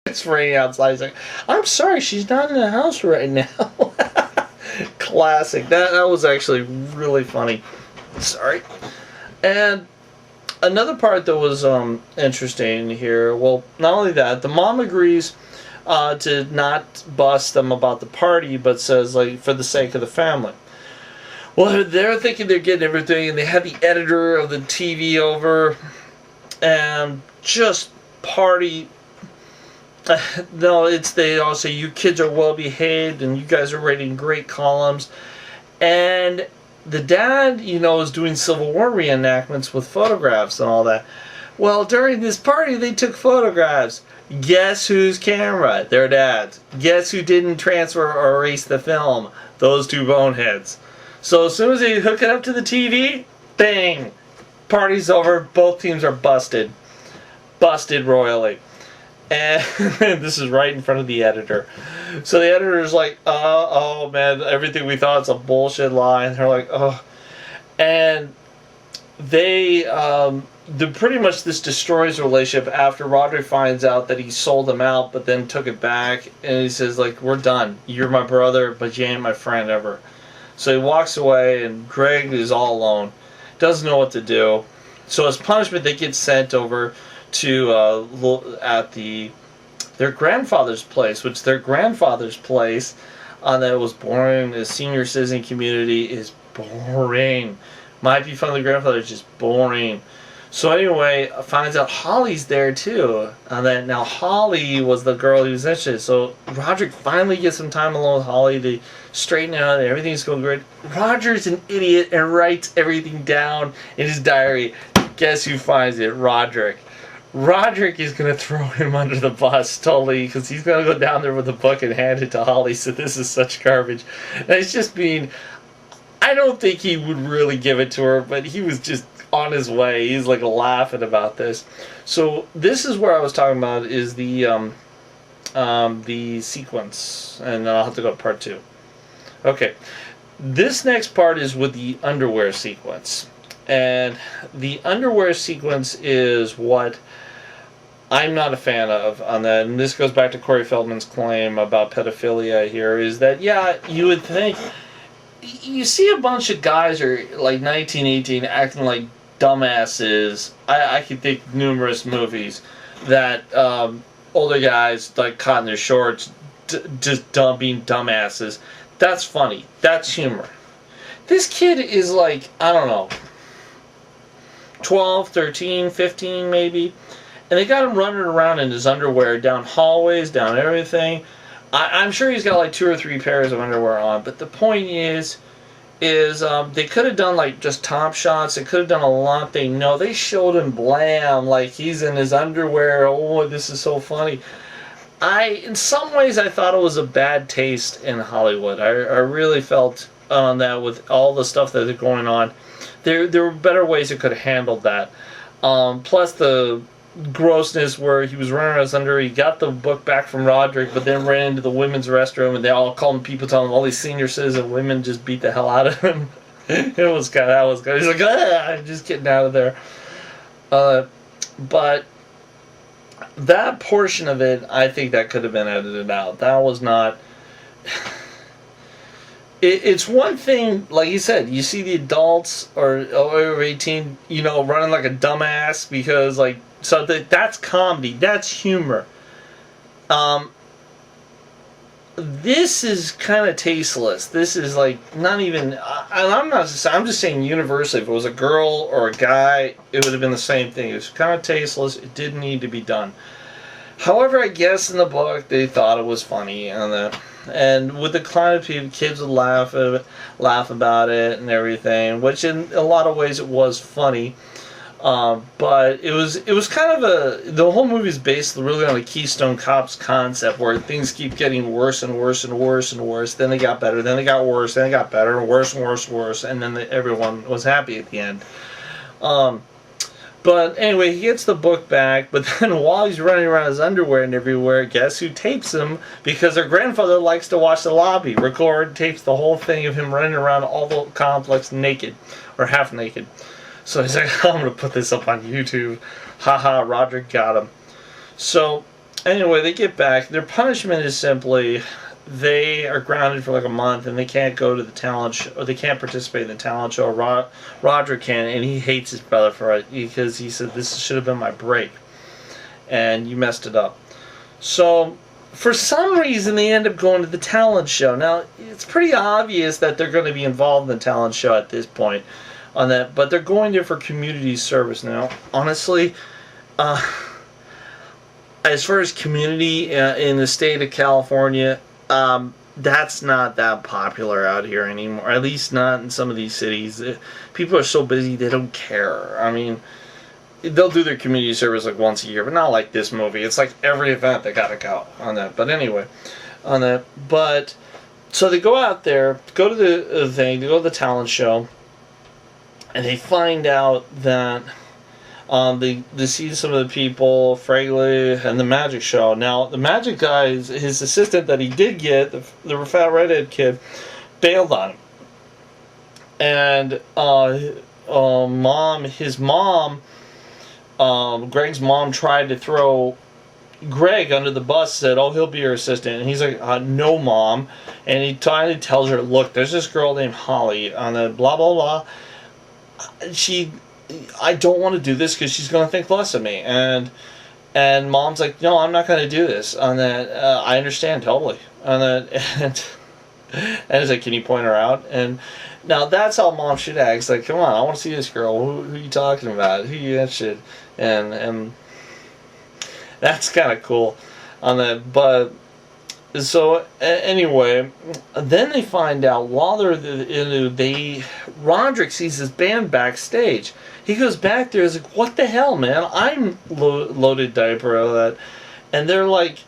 It's raining outside. He's like, I'm sorry, she's not in the house right now. Classic. That was actually really funny. Sorry. And another part that was interesting here, well, not only that, the mom agrees to not bust them about the party, but says, like, for the sake of the family. Well, they're thinking they're getting everything, and they have the editor of the TV over, and just party. No, they all say, you kids are well behaved, and you guys are writing great columns. And the dad, is doing Civil War reenactments with photographs and all that. Well, during this party, they took photographs. Guess whose camera? Their dad's. Guess who didn't transfer or erase the film? Those two boneheads. So as soon as they hook it up to the TV, bang! Party's over. Both teams are busted. Busted royally. And this is right in front of the editor. So the editor's like, oh man, everything we thought is a bullshit lie. And they're like, oh. And they, pretty much this destroys the relationship after Roderick finds out that he sold them out, but then took it back. And he says, like, we're done. You're my brother, but you ain't my friend ever. So he walks away, and Greg is all alone. Doesn't know what to do. So as punishment, they get sent over to at their grandfather's place, which their grandfather's place that was boring. The senior citizen community is boring. Might be fun. The grandfather's just boring. So anyway, finds out Holly's there too, and then now Holly was the girl he was interested in. So Roderick finally gets some time alone with Holly to straighten out. Everything's going great. Roger's an idiot and writes everything down in his diary. Guess who finds it? Roderick. Roderick is going to throw him under the bus totally, because he's going to go down there with a book and hand it to Holly. So this is such garbage. And it's just being, I don't think he would really give it to her, but he was just on his way. He's like laughing about this. So this is where I was talking about is the sequence, and then I'll have to go to part 2. Okay, this next part is with the underwear sequence, and the underwear sequence is what I'm not a fan of on that, and this goes back to Corey Feldman's claim about pedophilia here, is that, yeah, you would think, you see a bunch of guys are like 19, 18 acting like dumbasses. I can think numerous movies that older guys like caught in their shorts just being dumbasses. That's funny. That's humor. This kid is like, I don't know, 12, 13, 15 maybe. And they got him running around in his underwear down hallways, down everything. I'm sure he's got like 2 or 3 pairs of underwear on. But the point is they could have done like just top shots. They could have done a lot. They showed him blam, like he's in his underwear. Oh, this is so funny. In some ways, I thought it was a bad taste in Hollywood. I really felt on that with all the stuff that is going on. There were better ways it could have handled that. Plus the grossness where he was running us under. He got the book back from Roderick, but then ran into the women's restroom, and they all called him, people telling him all these senior citizen women just beat the hell out of him. That was good. He's like, I'm just getting out of there. But that portion of it, I think that could have been edited out. That was not. It's one thing, like you said, you see the adults or over 18, running like a dumbass because, like, so that's comedy, that's humor. This is kind of tasteless. This is like not even. I'm just saying universally. If it was a girl or a guy, it would have been the same thing. It was kind of tasteless. It didn't need to be done. However, I guess in the book they thought it was funny, and with the climate, kids would laugh about it and everything, which in a lot of ways it was funny. But it was kind of the whole movie is based really on a Keystone Cops concept where things keep getting worse and worse and worse and worse. Then they got better, then they got worse, then they got better, worse and worse and worse, and then everyone was happy at the end. But anyway, he gets the book back, but then while he's running around his underwear and everywhere, guess who tapes him? Because their grandfather likes to watch the lobby, tapes the whole thing of him running around all the complex naked, or half naked. So he's like, I'm going to put this up on YouTube. Haha, Roderick got him. So anyway, they get back. Their punishment is simply they are grounded for like a month and they can't go to the talent show, or they can't participate in the talent show. Roger can, and he hates his brother for it because he said, this should have been my break and you messed it up. So for some reason they end up going to the talent show. Now it's pretty obvious that they're going to be involved in the talent show at this point on that, but they're going there for community service. Now honestly, as far as community in the state of California, that's not that popular out here anymore. At least not in some of these cities. People are so busy they don't care. I mean, they'll do their community service like once a year, but not like this movie. It's like every event they gotta go on that. But anyway, on that. But so they go out there, go to the thing, they go to the talent show, and they find out that they see some of the people, Fragley, and the magic show. Now, the magic guy, his assistant that he did get, the fat redhead kid, bailed on him. And his mom, Greg's mom tried to throw Greg under the bus, said, oh, he'll be your assistant. And he's like, no, Mom. And he finally tells her, look, there's this girl named Holly on the blah, blah, blah. I don't want to do this because she's going to think less of me. And Mom's like, no, I'm not going to do this. On that, I understand totally. On that, and he's like, can you point her out? And now that's how Mom should act. It's like, come on, I want to see this girl. Who are you talking about? Who you that shit? And that's kind of cool. On that, but so anyway, then they find out while Roderick sees his band backstage. He goes back there. He's like, "What the hell, man? I'm loaded diaper of that," and they're like,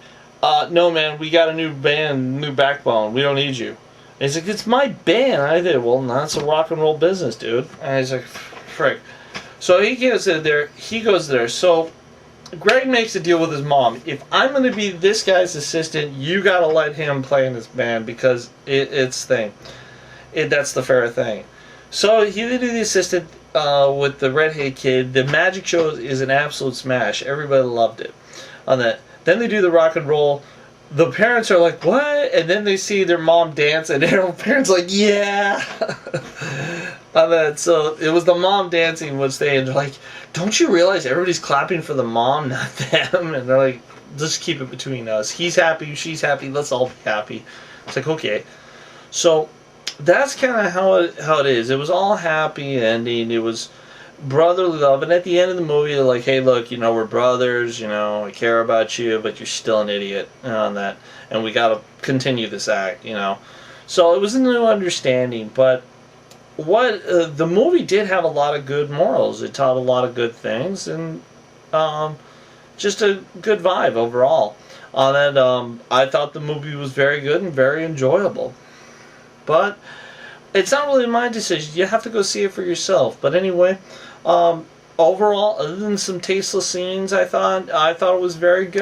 "No, man, we got a new band, new backbone. We don't need you." And he's like, "It's my band." I did. Well, that's a rock and roll business, dude. And he's like, "Frick." So he goes there. So Greg makes a deal with his mom. If I'm going to be this guy's assistant, you got to let him play in this band because it's thing. That's the fair thing. So he did the assistant with the redhead kid. The magic show is an absolute smash. Everybody loved it. On that, then they do the rock and roll. The parents are like, what? And then they see their mom dance, and their parents are like, yeah. On that, so it was the mom dancing was they're like, don't you realize everybody's clapping for the mom, not them? And they're like, just keep it between us. He's happy, she's happy, let's all be happy. It's like, okay. So that's kind of how it is. It was all happy ending. It was brotherly love. And at the end of the movie, they're like, hey, look, we're brothers. I care about you, but you're still an idiot on that. And we got to continue this act, So it was a new understanding. But the movie did have a lot of good morals. It taught a lot of good things. And just a good vibe overall. On that, I thought the movie was very good and very enjoyable. But it's not really my decision. You have to go see it for yourself. But anyway, overall, other than some tasteless scenes, I thought it was very good.